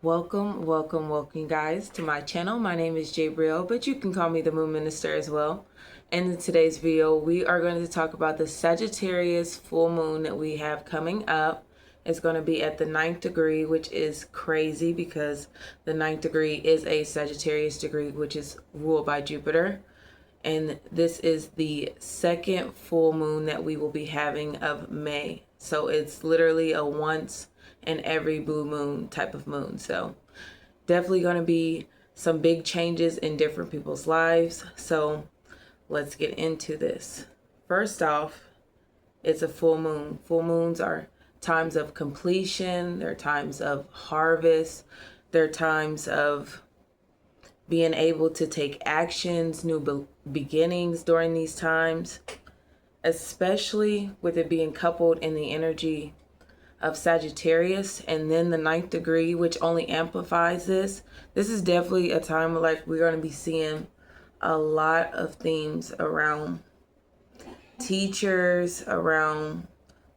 Welcome guys to my channel. My name is Jabriel, but you can call me the Moon Minister as well. And in today's video, we are going to talk about the Sagittarius full moon that we have coming up. It's going to be at the 9th degree, which is crazy because the 9th degree is a Sagittarius degree, which is ruled by Jupiter. And this is the second full moon that we will be having of May. So it's literally a once in every blue moon type of moon. So definitely going to be some big changes in different people's lives. So let's get into this. First off, it's a full moon. Full moons are times of completion. They're times of harvest. They're times of being able to take actions, new beginnings during these times, especially with it being coupled in the energy of Sagittarius and then the 9th degree, which only amplifies this. This is definitely a time where we're going to be seeing a lot of themes around teachers, around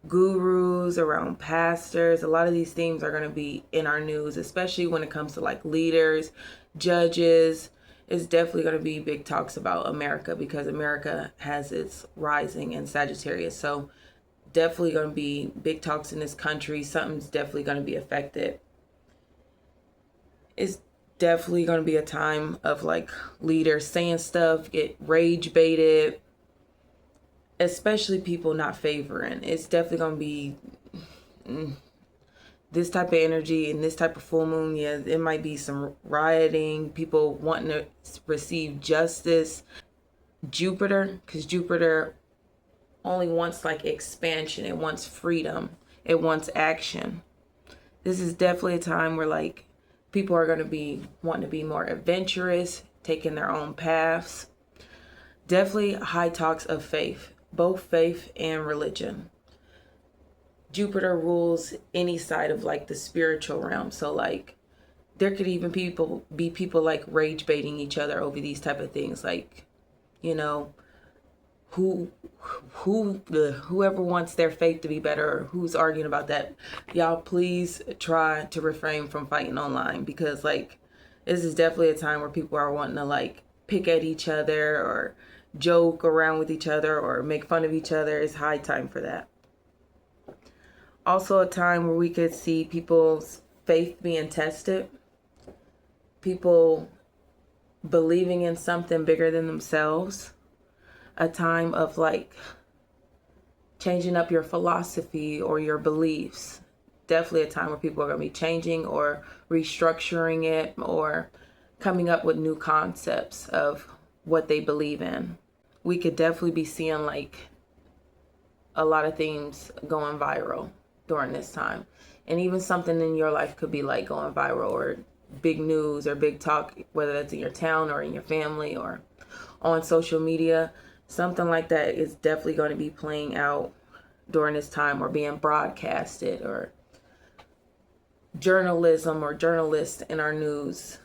gurus, around pastors. A lot of these themes are going to be in our news, especially when it comes to leaders, judges. It's definitely going to be big talks about America because America has its rising in Sagittarius. So definitely going to be big talks in this country. Something's definitely going to be affected. It's definitely going to be a time of leaders saying stuff, get rage baited, especially people not favoring. It's definitely going to be this type of energy and this type of full moon. Yeah, it might be some rioting, people wanting to receive justice. Jupiter, because Jupiter only wants expansion. It wants freedom. It wants action. This is definitely a time where people are going to be wanting to be more adventurous, taking their own paths. Definitely high talks of faith, both faith and religion. Jupiter rules any side of the spiritual realm. So there could even be people rage baiting each other over these type of things. Whoever wants their faith to be better, or who's arguing about that, y'all please try to refrain from fighting online, because this is definitely a time where people are wanting to pick at each other or joke around with each other or make fun of each other. It's high time for that. Also a time where we could see people's faith being tested, people believing in something bigger than themselves. A time of changing up your philosophy or your beliefs. Definitely a time where people are going to be changing or restructuring it or coming up with new concepts of what they believe in. We could definitely be seeing a lot of things going viral during this time. And even something in your life could be going viral or big news or big talk, whether that's in your town or in your family or on social media. Something like that is definitely going to be playing out during this time or being broadcasted, or journalism or journalists in our news.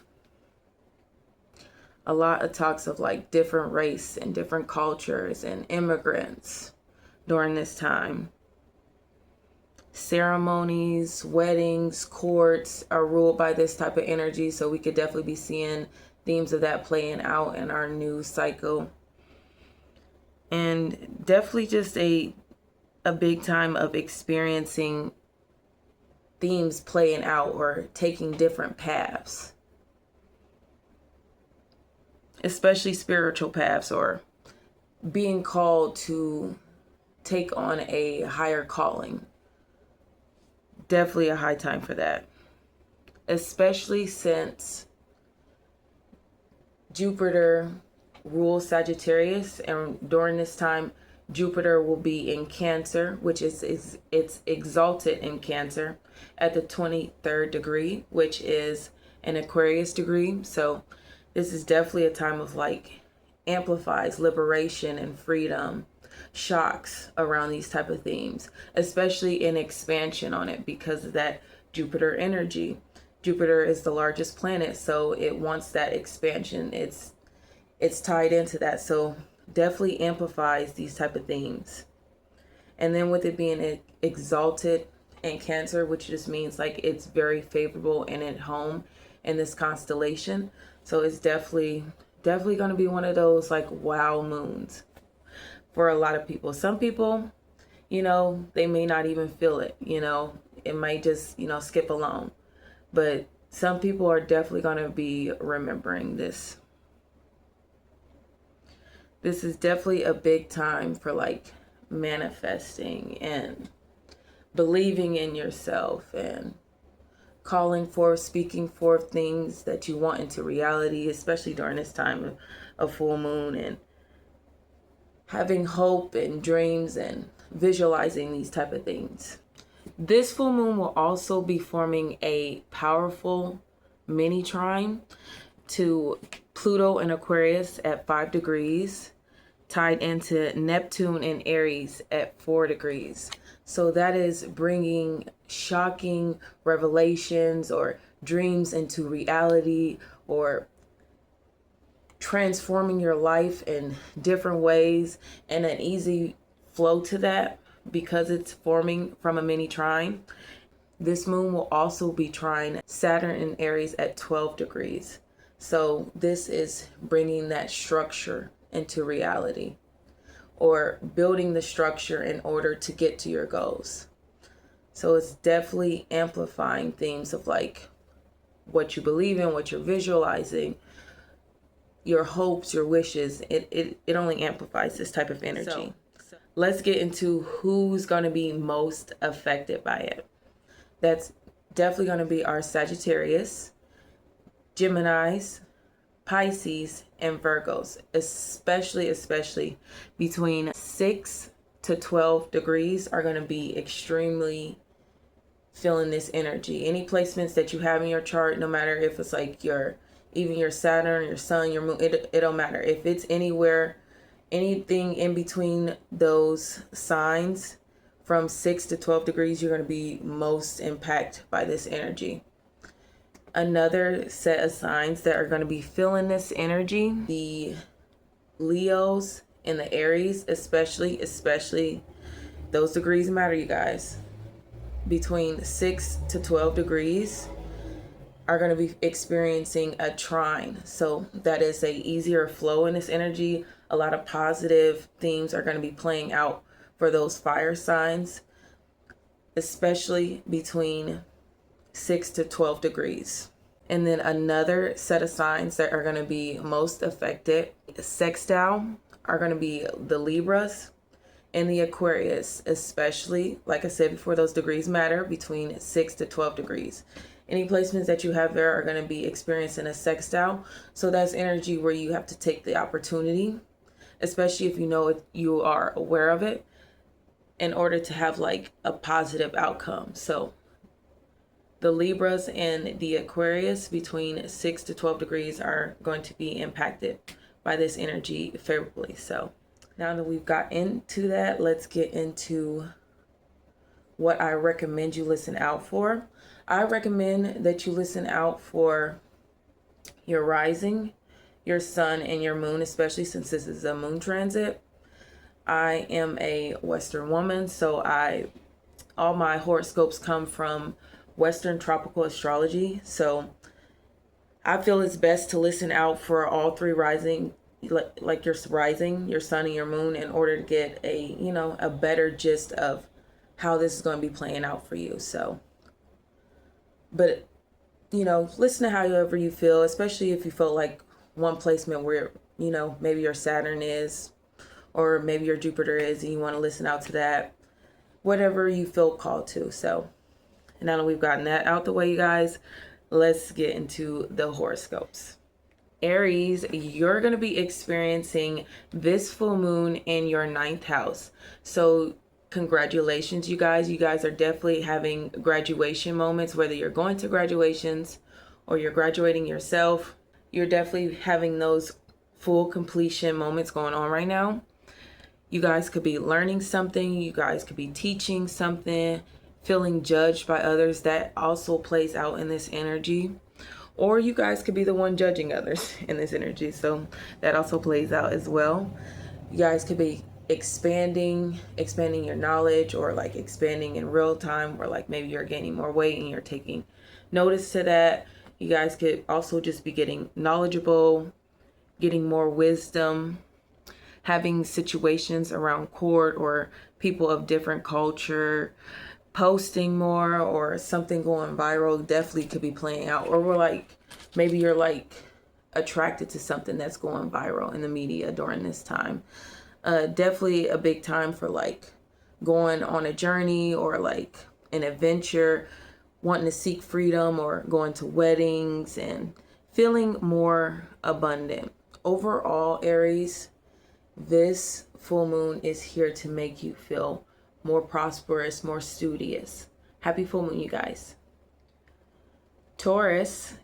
A lot of talks of different race and different cultures and immigrants during this time. Ceremonies, weddings, courts are ruled by this type of energy. So we could definitely be seeing themes of that playing out in our news cycle. And definitely just a big time of experiencing themes playing out or taking different paths, especially spiritual paths, or being called to take on a higher calling. Definitely a high time for that, especially since Jupiter rules Sagittarius, and during this time Jupiter will be in Cancer, which is it's exalted in Cancer at the 23rd degree, which is an Aquarius degree. So this is definitely a time of amplifies liberation and freedom, shocks around these type of themes, especially in expansion on it because of that Jupiter energy. Jupiter is the largest planet, so it wants that expansion. it's tied into that. So definitely amplifies these type of themes. And then with it being exalted in Cancer, which just means like it's very favorable and at home in this constellation. So it's definitely going to be one of those like wow moons for a lot of people. Some people, you know, they may not even feel it, you know, it might just, you know, skip along. But some people are definitely going to be remembering this. This is definitely a big time for like manifesting and believing in yourself and calling forth, speaking forth things that you want into reality, especially during this time of full moon, and having hope and dreams and visualizing these type of things. This full moon will also be forming a powerful mini trine to Pluto and Aquarius at 5 degrees, tied into Neptune and Aries at 4 degrees. So that is bringing shocking revelations or dreams into reality, or transforming your life in different ways, and an easy flow to that because it's forming from a mini trine. This moon will also be trine Saturn and Aries at 12 degrees. So this is bringing that structure into reality, or building the structure in order to get to your goals. So it's definitely amplifying themes of like what you believe in, what you're visualizing, your hopes, your wishes. It only amplifies this type of energy. So let's get into who's going to be most affected by it. That's definitely going to be our Sagittarius, Geminis, Pisces, and Virgos, especially between 6 to 12 degrees are going to be extremely feeling this energy. Any placements that you have in your chart, no matter if it's like even your Saturn, your Sun, your Moon, it don't matter. If it's anywhere, anything in between those signs from 6 to 12 degrees, you're going to be most impacted by this energy. Another set of signs that are going to be feeling this energy, the Leos and the Aries, especially those degrees matter, you guys. Between 6 to 12 degrees are going to be experiencing a trine. So that is a easier flow in this energy. A lot of positive themes are going to be playing out for those fire signs, especially between 6 to 12 degrees. And then another set of signs that are going to be most affected, sextile, are going to be the Libras and the Aquarius, especially, like I said before, those degrees matter, between 6 to 12 degrees. Any placements that you have there are going to be experiencing a sextile. So that's energy where you have to take the opportunity, especially if you know you are aware of it, in order to have like a positive outcome. So the Libras and the Aquarius between 6 to 12 degrees are going to be impacted by this energy favorably. So now that we've got into that, let's get into what I recommend you listen out for. I recommend that you listen out for your rising, your sun, and your moon, especially since this is a moon transit. I am a Western woman, so all my horoscopes come from Western tropical astrology. So I feel it's best to listen out for all three rising, like your rising, your sun, and your moon, in order to get a better gist of how this is going to be playing out for you. So, but listen to however you feel, especially if you feel like one placement where maybe your Saturn is, or maybe your Jupiter is, and you want to listen out to that, whatever you feel called to. So now that we've gotten that out the way, you guys, let's get into the horoscopes. Aries, you're going to be experiencing this full moon in your 9th house. So congratulations, you guys. You guys are definitely having graduation moments, whether you're going to graduations or you're graduating yourself. You're definitely having those full completion moments going on right now. You guys could be learning something. You guys could be teaching something, feeling judged by others. That also plays out in this energy. or you guys could be the one judging others in this energy. So that also plays out as well. You guys could be expanding your knowledge, or like expanding in real time, or like maybe you're gaining more weight and you're taking notice to that. You guys could also just be getting knowledgeable, getting more wisdom, having situations around court or people of different culture, posting more, or something going viral definitely could be playing out. Or we're like, maybe you're like attracted to something that's going viral in the media during this time. Definitely a big time for like going on a journey or like an adventure, wanting to seek freedom, or going to weddings and feeling more abundant. Overall, Aries, this full moon is here to make you feel more prosperous, more studious. Happy full moon, you guys. Taurus,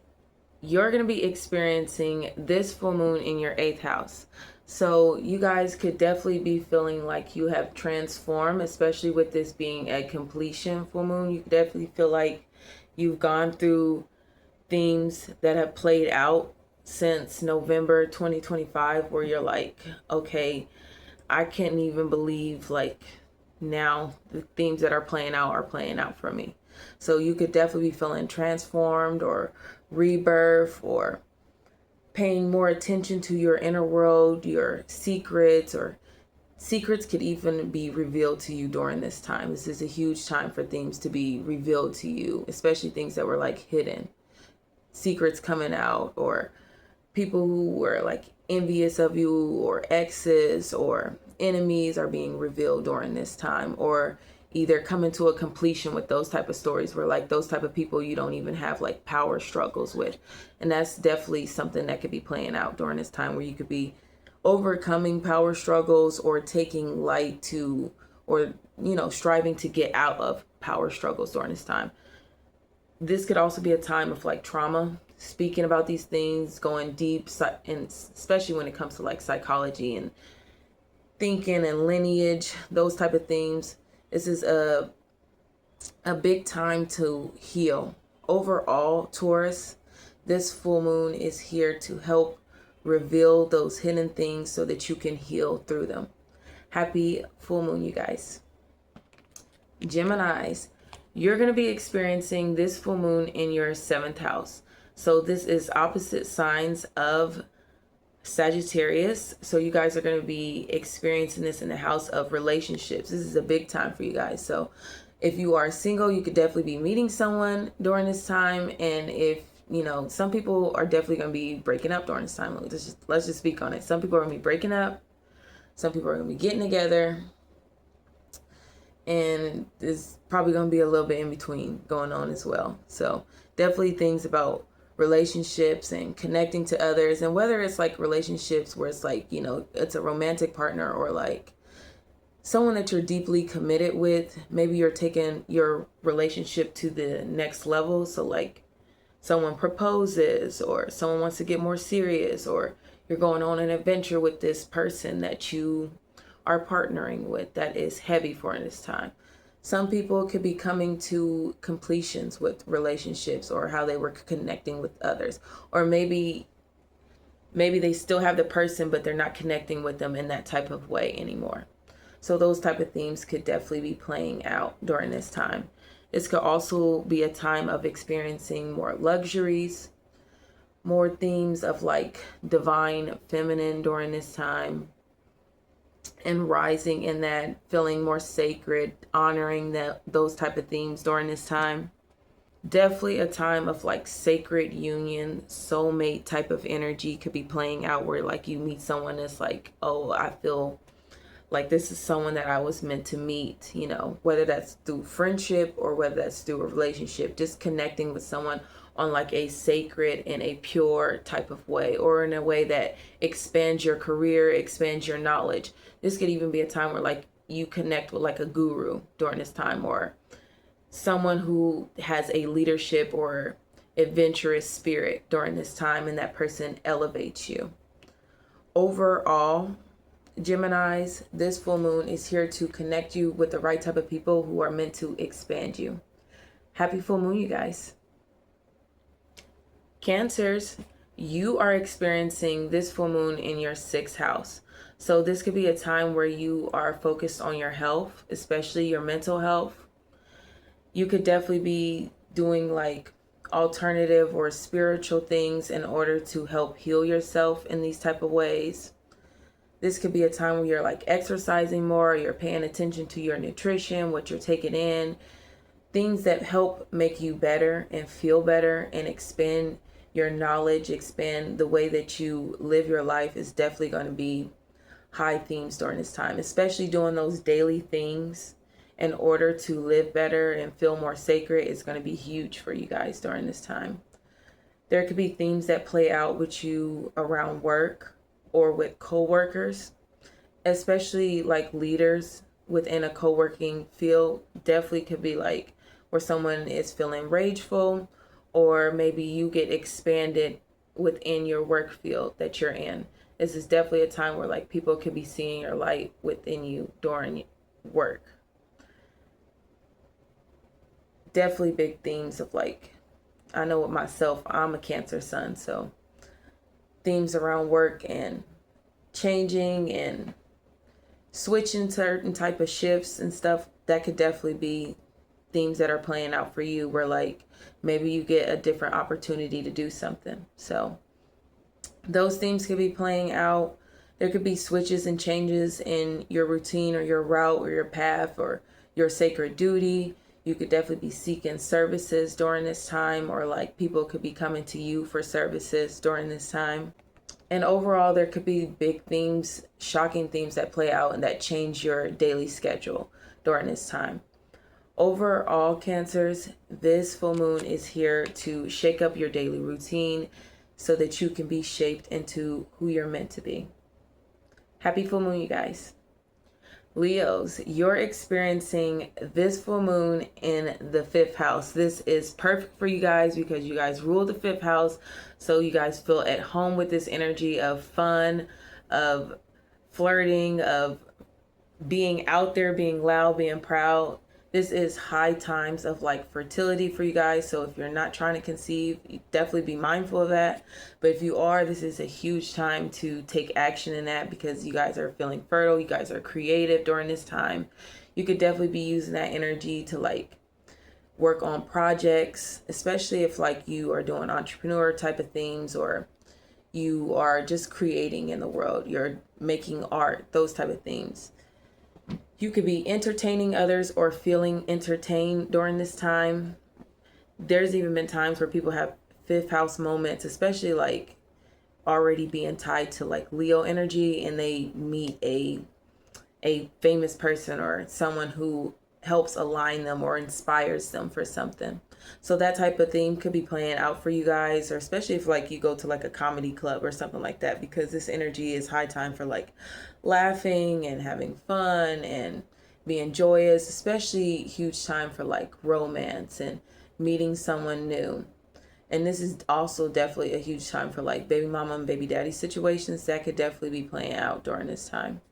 you're going to be experiencing this full moon in your 8th house. So you guys could definitely be feeling like you have transformed, especially with this being a completion full moon. You could definitely feel like you've gone through themes that have played out since November 2025, where you're like, okay, I can't even believe like now the themes that are playing out for me. So you could definitely be feeling transformed, or rebirth, or paying more attention to your inner world, your secrets, or secrets could even be revealed to you during this time. This is a huge time for things to be revealed to you, especially things that were like hidden. Secrets coming out, or people who were like envious of you, or exes or enemies are being revealed during this time, or either coming to a completion with those type of stories where like those type of people you don't even have like power struggles with. And that's definitely something that could be playing out during this time, where you could be overcoming power struggles, or taking light to, or striving to get out of power struggles during this time. This could also be a time of like trauma, speaking about these things, going deep, and especially when it comes to like psychology and thinking and lineage, those type of themes. This is a big time to heal. Overall, Taurus, this full moon is here to help reveal those hidden things so that you can heal through them. Happy full moon, you guys. Geminis, you're going to be experiencing this full moon in your 7th house. So this is opposite signs of Sagittarius. So you guys are going to be experiencing this in the house of relationships. This is a big time for you guys. So if you are single, you could definitely be meeting someone during this time. And if, some people are definitely going to be breaking up during this time. Let's just speak on it. Some people are going to be breaking up. Some people are going to be getting together. And there's probably going to be a little bit in between going on as well. So definitely things about relationships and connecting to others, and whether it's like relationships where it's like, it's a romantic partner, or like someone that you're deeply committed with. Maybe you're taking your relationship to the next level. So like someone proposes, or someone wants to get more serious, or you're going on an adventure with this person that you are partnering with that is heavy for this time. Some people could be coming to completions with relationships, or how they were connecting with others. Or maybe they still have the person, but they're not connecting with them in that type of way anymore. So those type of themes could definitely be playing out during this time. This could also be a time of experiencing more luxuries, more themes of like divine feminine during this time, and rising in that, feeling more sacred, honoring those type of themes during this time. Definitely a time of like sacred union, soulmate type of energy could be playing out, where like you meet someone that's like, oh, I feel like this is someone that I was meant to meet, whether that's through friendship or whether that's through a relationship. Just connecting with someone on like a sacred and a pure type of way, or in a way that expands your career, expands your knowledge. This could even be a time where like you connect with like a guru during this time, or someone who has a leadership or adventurous spirit during this time, and that person elevates you. Overall, Geminis, this full moon is here to connect you with the right type of people who are meant to expand you. Happy full moon, you guys. Cancers, you are experiencing this full moon in your 6th house. So this could be a time where you are focused on your health, especially your mental health. You could definitely be doing like alternative or spiritual things in order to help heal yourself in these type of ways. This could be a time where you're like exercising more, you're paying attention to your nutrition, what you're taking in, things that help make you better and feel better and expand your knowledge, expand the way that you live your life is definitely going to be high themes during this time, especially doing those daily things in order to live better and feel more sacred is going to be huge for you guys during this time. There could be themes that play out with you around work or with co-workers, especially like leaders within a co-working field. Definitely could be like where someone is feeling rageful, or maybe you get expanded within your work field that you're in. This is definitely a time where like people could be seeing your light within you during work. Definitely big themes of like, I know with myself, I'm a Cancer sun, so themes around work and changing and switching certain type of shifts and stuff, that could definitely be themes that are playing out for you, where like maybe you get a different opportunity to do something. So those themes could be playing out. There could be switches and changes in your routine or your route or your path or your sacred duty. You could definitely be seeking services during this time, or like people could be coming to you for services during this time. And overall, there could be big themes, shocking themes that play out and that change your daily schedule during this time. Overall, Cancers, this full moon is here to shake up your daily routine so that you can be shaped into who you're meant to be. Happy full moon, you guys. Leos, you're experiencing this full moon in the 5th house. This is perfect for you guys because you guys rule the 5th house. So you guys feel at home with this energy of fun, of flirting, of being out there, being loud, being proud. This is high times of like fertility for you guys. So if you're not trying to conceive, you definitely be mindful of that. But if you are, this is a huge time to take action in that because you guys are feeling fertile. You guys are creative during this time. You could definitely be using that energy to like work on projects, especially if like you are doing entrepreneur type of things, or you are just creating in the world. You're making art, those type of things. You could be entertaining others or feeling entertained during this time. There's even been times where people have 5th house moments, especially like already being tied to like Leo energy, and they meet a famous person or someone who helps align them or inspires them for something. So that type of theme could be playing out for you guys, or especially if like you go to like a comedy club or something like that, because this energy is high time for like laughing and having fun and being joyous, especially huge time for like romance and meeting someone new. And this is also definitely a huge time for like baby mama and baby daddy situations that could definitely be playing out during this time,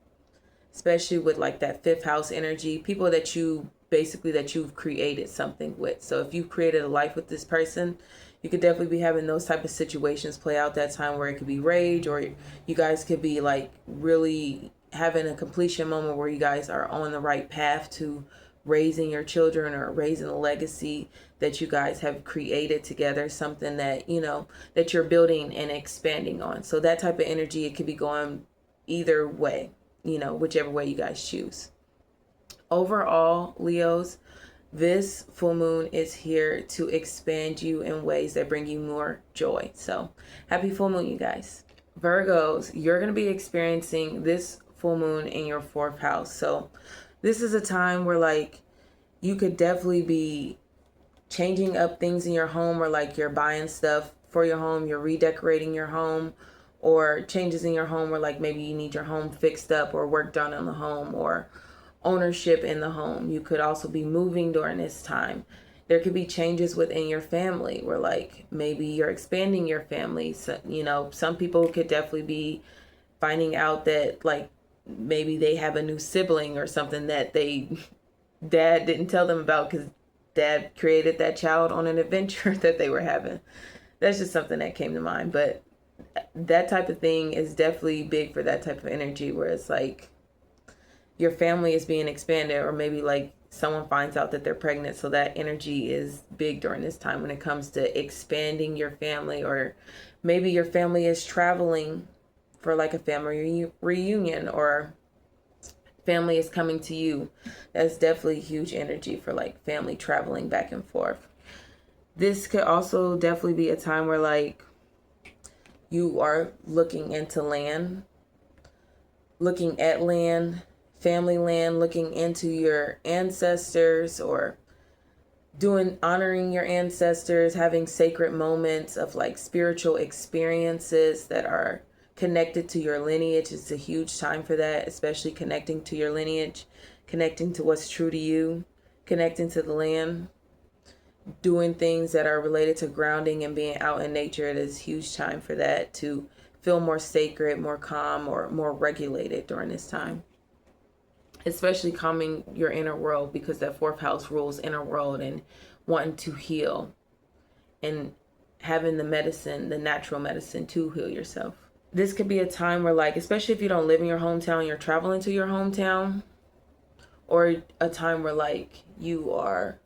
especially with like that 5th house energy, people that you basically that you've created something with. So if you've created a life with this person, you could definitely be having those type of situations play out that time, where it could be rage, or you guys could be like really having a completion moment where you guys are on the right path to raising your children or raising a legacy that you guys have created together, something that, you know, that you're building and expanding on. So that type of energy, it could be going either way, you know, whichever way you guys choose. Overall, Leos, this full moon is here to expand you in ways that bring you more joy. So happy full moon, you guys. Virgos, you're going to be experiencing this full moon in your 4th house. So this is a time where like you could definitely be changing up things in your home, or like you're buying stuff for your home, you're redecorating your home, or changes in your home where like maybe you need your home fixed up or work done on the home, or ownership in the home. You could also be moving during this time. There could be changes within your family where like maybe you're expanding your family. So, you know, some people could definitely be finding out that like maybe they have a new sibling or something that dad didn't tell them about because dad created that child on an adventure that they were having. That's just something that came to mind. But that type of thing is definitely big for that type of energy, where it's like your family is being expanded, or maybe like someone finds out that they're pregnant. So that energy is big during this time when it comes to expanding your family, or maybe your family is traveling for like a family reunion, or family is coming to you. That's definitely huge energy for like family traveling back and forth. This could also definitely be a time where like you are looking into land, looking at land, family land, looking into your ancestors, or honoring your ancestors, having sacred moments of like spiritual experiences that are connected to your lineage. It's a huge time for that, especially connecting to your lineage, connecting to what's true to you, connecting to the land, doing things that are related to grounding and being out in nature. It is a huge time for that to feel more sacred, more calm, or more regulated during this time. Especially calming your inner world, because that fourth house rules inner world and wanting to heal and having the medicine, the natural medicine to heal yourself. This could be a time where like, especially if you don't live in your hometown, you're traveling to your hometown, or a time where like you are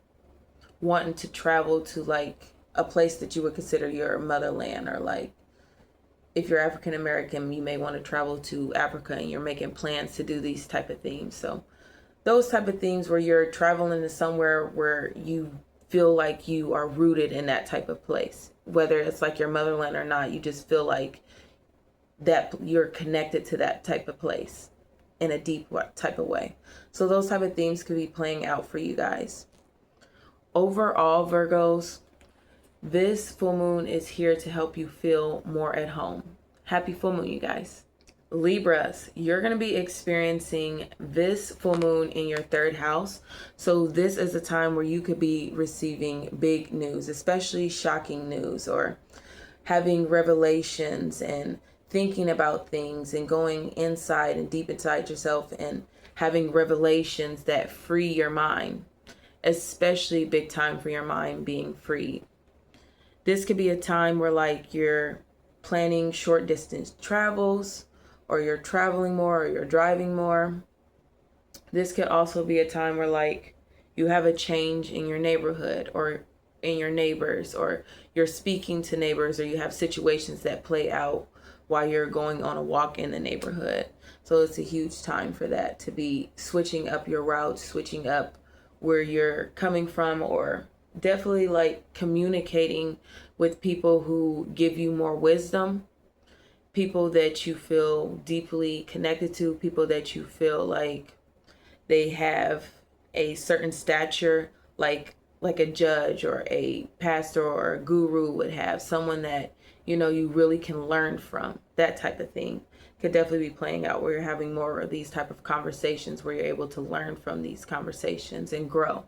wanting to travel to like a place that you would consider your motherland, or like if you're African American, you may want to travel to Africa and you're making plans to do these type of things. So those type of things where you're traveling to somewhere where you feel like you are rooted in that type of place, whether it's like your motherland or not, you just feel like that you're connected to that type of place in a deep type of way. So those type of themes could be playing out for you guys. Overall, Virgos, this full moon is here to help you feel more at home. Happy full moon, you guys. Libras, you're going to be experiencing this full moon in your third house. So this is a time where you could be receiving big news, especially shocking news, or having revelations and thinking about things and going inside and deep inside yourself and having revelations that free your mind, especially big time for your mind being free. This could be a time where like you're planning short distance travels, or you're traveling more, or you're driving more. This could also be a time where like you have a change in your neighborhood, or in your neighbors, or you're speaking to neighbors, or you have situations that play out while you're going on a walk in the neighborhood. So it's a huge time for that, to be switching up your routes, switching up where you're coming from, or definitely like communicating with people who give you more wisdom, people that you feel deeply connected to, people that you feel like they have a certain stature, like a judge or a pastor or a guru would have, someone that you know you really can learn from. That type of thing could definitely be playing out, where you're having more of these type of conversations, where you're able to learn from these conversations and grow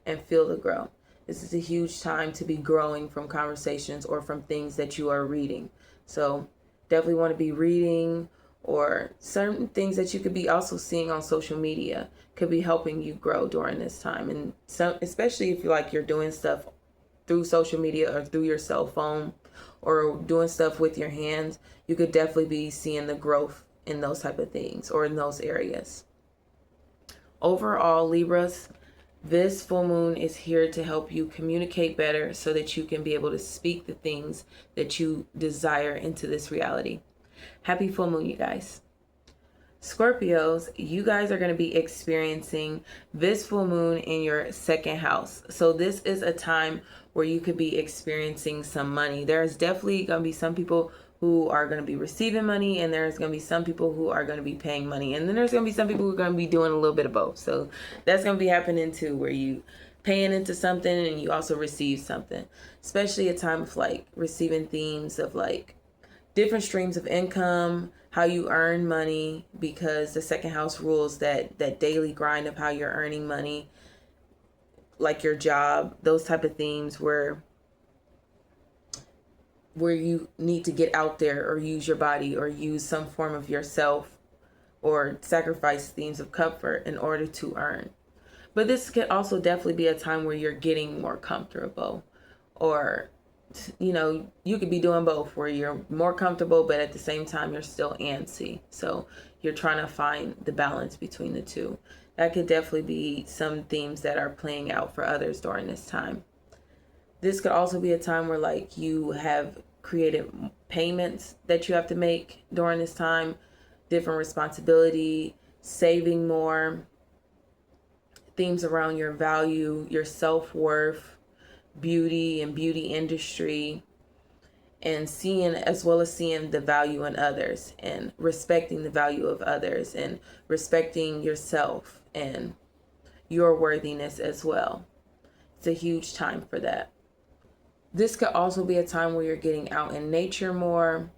and feel the grow. This is a huge time to be growing from conversations or from things that you are reading. So definitely want to be reading, or certain things that you could be also seeing on social media could be helping you grow during this time. And so, especially if you're doing stuff through social media or through your cell phone, or doing stuff with your hands, you could definitely be seeing the growth in those type of things, or in those areas. Overall, Libras, this full moon is here to help you communicate better, so that you can be able to speak the things that you desire into this reality. Happy full moon, you guys. Scorpios, you guys are going to be experiencing this full moon in your second house. So this is a time where you could be experiencing some money. There's definitely going to be some people who are going to be receiving money, and there's going to be some people who are going to be paying money, and then there's going to be some people who are going to be doing a little bit of both. So that's going to be happening too, where you paying into something and you also receive something. Especially a time of like receiving themes of like different streams of income, how you earn money, because the second house rules that daily grind of how you're earning money, like your job, those type of themes where you need to get out there, or use your body, or use some form of yourself, or sacrifice themes of comfort in order to earn. But this could also definitely be a time where you're getting more comfortable, or you know, you could be doing both where you're more comfortable, but at the same time, you're still antsy. So you're trying to find the balance between the two. That could definitely be some themes that are playing out for others during this time. This could also be a time where like you have created payments that you have to make during this time, different responsibility, saving more, themes around your value, your self-worth, beauty and beauty industry, and seeing, as well as seeing the value in others and respecting the value of others and respecting yourself and your worthiness as well. It's a huge time for that. This could also be a time where you're getting out in nature more.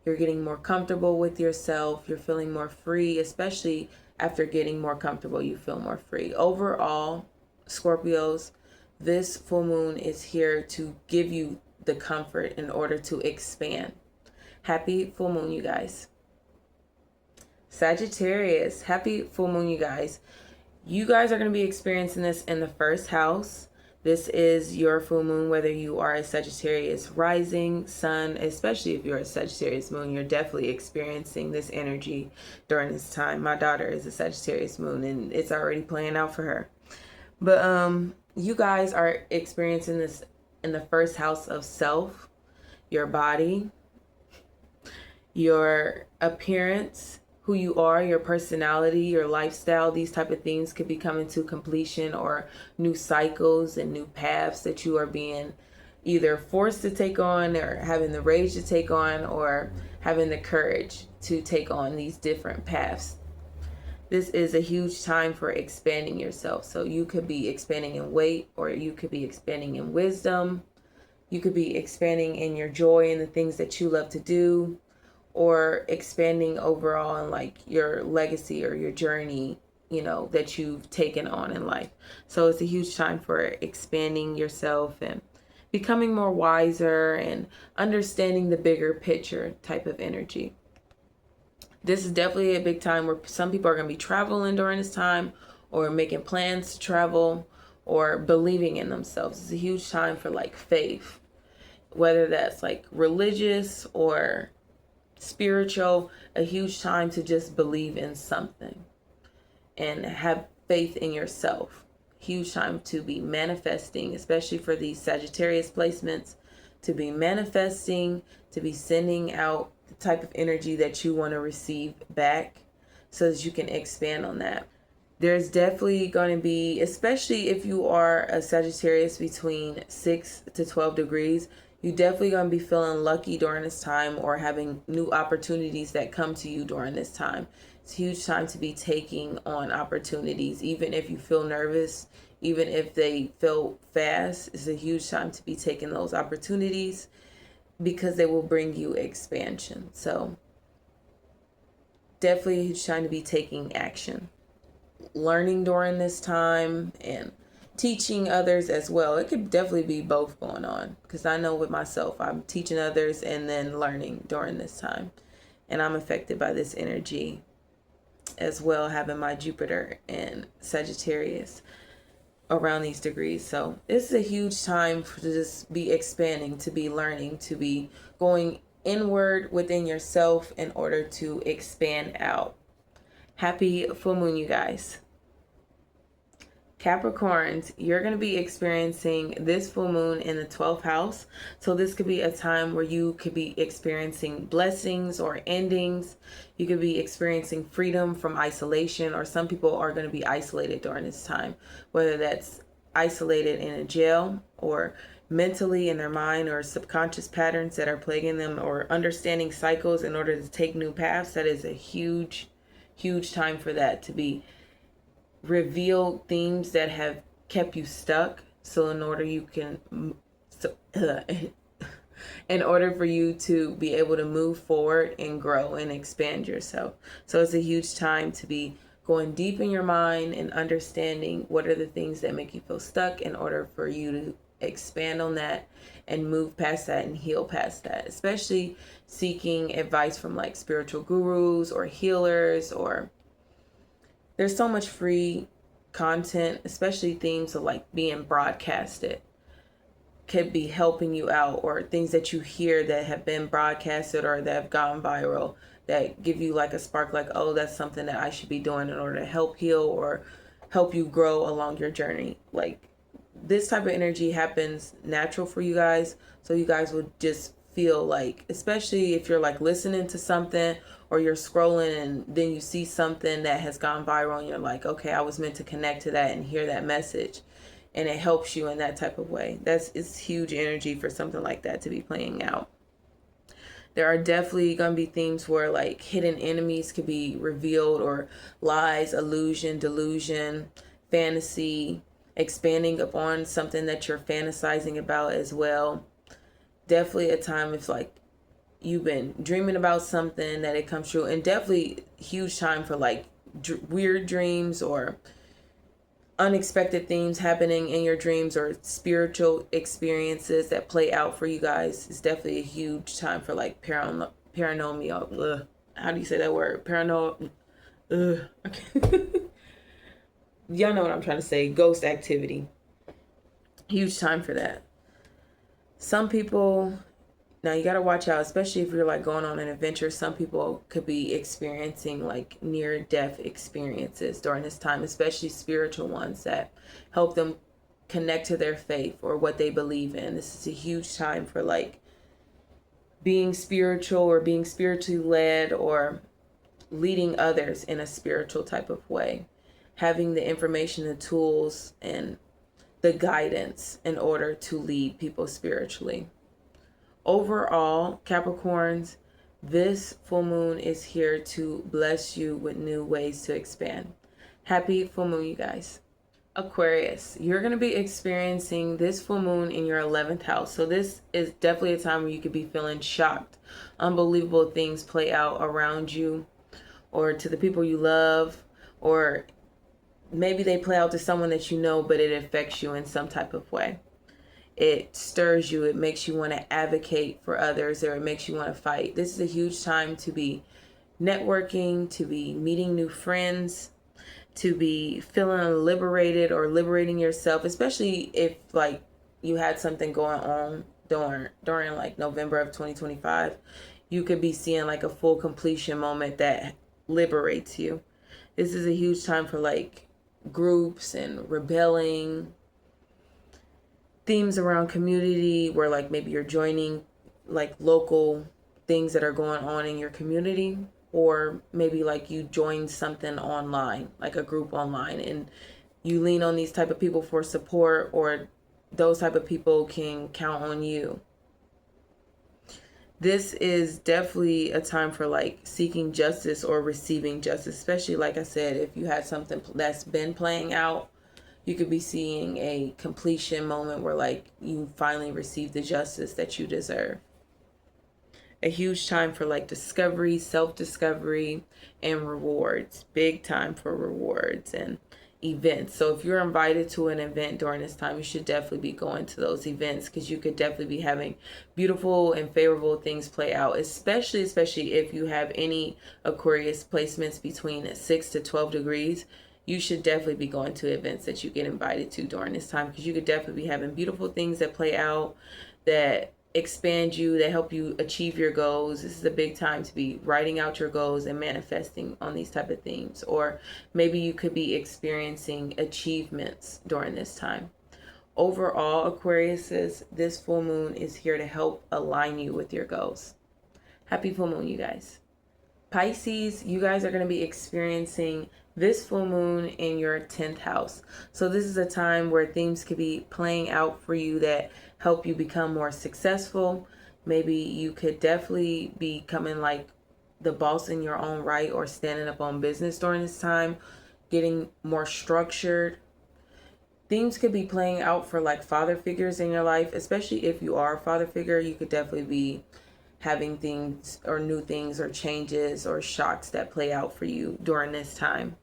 You're getting more comfortable with yourself. You're feeling more free, especially after getting more comfortable, you feel more free. Overall, Scorpios, this full moon is here to give you the comfort in order to expand. Happy full moon, you guys. Sagittarius, happy full moon, you guys. You guys are going to be experiencing this in the first house. This is your full moon, whether you are a Sagittarius rising, sun, especially if you're a Sagittarius moon, you're definitely experiencing this energy during this time. My daughter is a Sagittarius moon and it's already playing out for her. But you guys are experiencing this in the first house of self, your body, your appearance, who you are, your personality, your lifestyle. These type of things could be coming to completion, or new cycles and new paths that you are being either forced to take on, or having the rage to take on, or having the courage to take on these different paths. This is a huge time for expanding yourself. So you could be expanding in weight, or you could be expanding in wisdom. You could be expanding in your joy and the things that you love to do, or expanding overall in like your legacy or your journey, you know, that you've taken on in life. So it's a huge time for expanding yourself and becoming more wiser and understanding the bigger picture type of energy. This is definitely a big time where some people are going to be traveling during this time, or making plans to travel, or believing in themselves. It's a huge time for like faith, whether that's like religious or spiritual. A huge time to just believe in something and have faith in yourself. Huge time to be manifesting, especially for these Sagittarius placements, to be manifesting, to be sending out the type of energy that you want to receive back so that you can expand on that. There's definitely going to be, especially if you are a Sagittarius between 6 to 12 degrees, you definitely going to be feeling lucky during this time, or having new opportunities that come to you during this time. It's a huge time to be taking on opportunities, even if you feel nervous, even if they feel fast. It's a huge time to be taking those opportunities because they will bring you expansion. So definitely a huge time to be taking action. Learning during this time and teaching others as well. It could definitely be both going on, because I know with myself, I'm teaching others and then learning during this time, and I'm affected by this energy as well, having my Jupiter and Sagittarius around these degrees. So this is a huge time to just be expanding, to be learning, to be going inward within yourself in order to expand out. Happy full moon, you guys. Capricorns, you're going to be experiencing this full moon in the 12th house. So this could be a time where you could be experiencing blessings or endings. You could be experiencing freedom from isolation, or some people are going to be isolated during this time, whether that's isolated in a jail, or mentally in their mind, or subconscious patterns that are plaguing them, or understanding cycles in order to take new paths. That is a huge time for that to be reveal themes that have kept you stuck. So in order for you to be able to move forward and grow and expand yourself. So it's a huge time to be going deep in your mind and understanding what are the things that make you feel stuck, in order for you to expand on that and move past that and heal past that. Especially seeking advice from like spiritual gurus or healers, or there's so much free content, especially themes of like being broadcasted could be helping you out, or things that you hear that have been broadcasted or that have gone viral that give you like a spark, like, oh, that's something that I should be doing in order to help heal or help you grow along your journey. Like, this type of energy happens natural for you guys, so you guys would just feel like, especially if you're like listening to something or you're scrolling and then you see something that has gone viral and you're like, okay, I was meant to connect to that and hear that message, and it helps you in that type of way. It's huge energy for something like that to be playing out. There are definitely going to be themes where like hidden enemies could be revealed, or lies, illusion, delusion, fantasy, expanding upon something that you're fantasizing about as well. Definitely a time if like you've been dreaming about something that it comes true, and definitely huge time for like weird dreams or unexpected things happening in your dreams, or spiritual experiences that play out for you guys. It's definitely a huge time for like paranormal. How do you say that word? Paranormal. Okay. Y'all know what I'm trying to say. Ghost activity. Huge time for that. Some people, now you got to watch out, especially if you're like going on an adventure. Some people could be experiencing like near death experiences during this time, especially spiritual ones that help them connect to their faith or what they believe in. This is a huge time for like being spiritual or being spiritually led, or leading others in a spiritual type of way. Having the information, the tools, and the guidance in order to lead people spiritually. Overall, Capricorns, this full moon is here to bless you with new ways to expand. Happy full moon, you guys. Aquarius, you're going to be experiencing this full moon in your 11th house. So this is definitely a time where you could be feeling shocked. Unbelievable things play out around you or to the people you love, or maybe they play out to someone that you know, but it affects you in some type of way. It stirs you. It makes you want to advocate for others, or it makes you want to fight. This is a huge time to be networking, to be meeting new friends, to be feeling liberated or liberating yourself, especially if like you had something going on during like November of 2025. You could be seeing like a full completion moment that liberates you. This is a huge time for like groups and rebelling, themes around community where like maybe you're joining like local things that are going on in your community, or maybe like you join something online, like a group online, and you lean on these type of people for support, or those type of people can count on you. This is definitely a time for like seeking justice or receiving justice, especially like I said, if you had something that's been playing out, you could be seeing a completion moment where like you finally receive the justice that you deserve. A huge time for like discovery, self-discovery, and rewards. Big time for rewards and events. So if you're invited to an event during this time, you should definitely be going to those events, because you could definitely be having beautiful and favorable things play out, especially if you have any Aquarius placements between 6 to 12 degrees. You should definitely be going to events that you get invited to during this time, because you could definitely be having beautiful things that play out, that expand you, that help you achieve your goals. This is a big time to be writing out your goals and manifesting on these type of themes. Or maybe you could be experiencing achievements during this time. Overall, Aquariuses, this full moon is here to help align you with your goals. Happy full moon, you guys. Pisces, you guys are going to be experiencing this full moon in your 10th house. So this is a time where themes could be playing out for you that help you become more successful. Maybe you could definitely be becoming like the boss in your own right, or standing up on business during this time, getting more structured. Themes could be playing out for like father figures in your life, especially if you are a father figure. You could definitely be having things or new things or changes or shocks that play out for you during this time.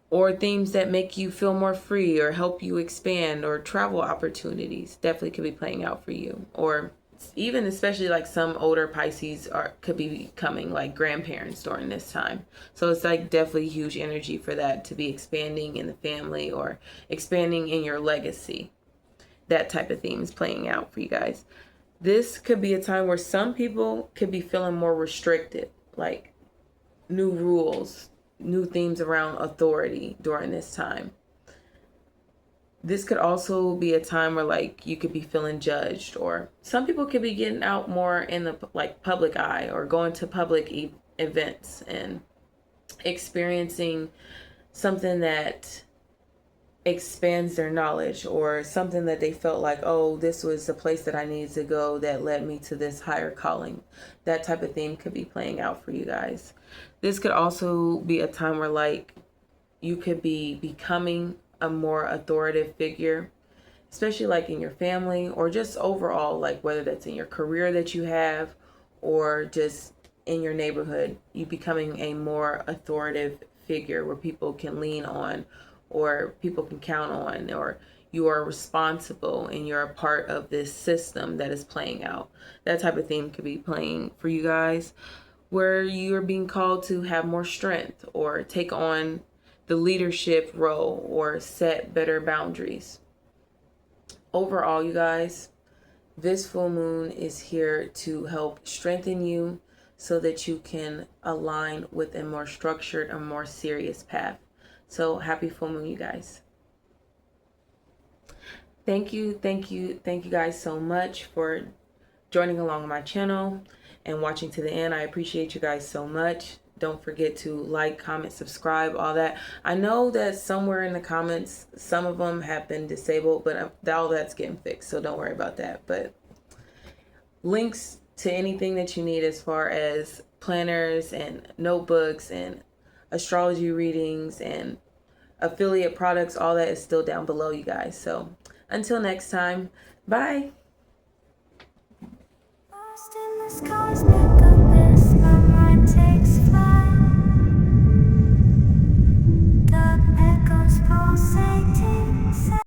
Or themes that make you feel more free or help you expand, or travel opportunities definitely could be playing out for you. Or even especially like some older Pisces could be becoming like grandparents during this time. So it's like definitely huge energy for that to be expanding in the family or expanding in your legacy. that type of theme is playing out for you guys. This could be a time where some people could be feeling more restricted, like new rules, new themes around authority during this time. This could also be a time where like you could be feeling judged, or some people could be getting out more in the like public eye or going to public events and experiencing something that expands their knowledge, or something that they felt like, oh, this was the place that I needed to go that led me to this higher calling. That type of theme could be playing out for you guys. This could also be a time where like you could be becoming a more authoritative figure, especially like in your family, or just overall, like whether that's in your career that you have or just in your neighborhood, you becoming a more authoritative figure where people can lean on, or people can count on, or you are responsible and you're a part of this system that is playing out. That type of theme could be playing for you guys, where you're being called to have more strength or take on the leadership role or set better boundaries. Overall, you guys, this full moon is here to help strengthen you so that you can align with a more structured and more serious path. So happy full moon, you guys. Thank you guys so much for joining along on my channel and watching to the end. I appreciate you guys so much. Don't forget to like, comment, subscribe, all that. I know that somewhere in the comments, some of them have been disabled, but all that's getting fixed, so don't worry about that. But links to anything that you need as far as planners and notebooks and astrology readings and affiliate products, all that is still down below, you guys. So until next time, bye.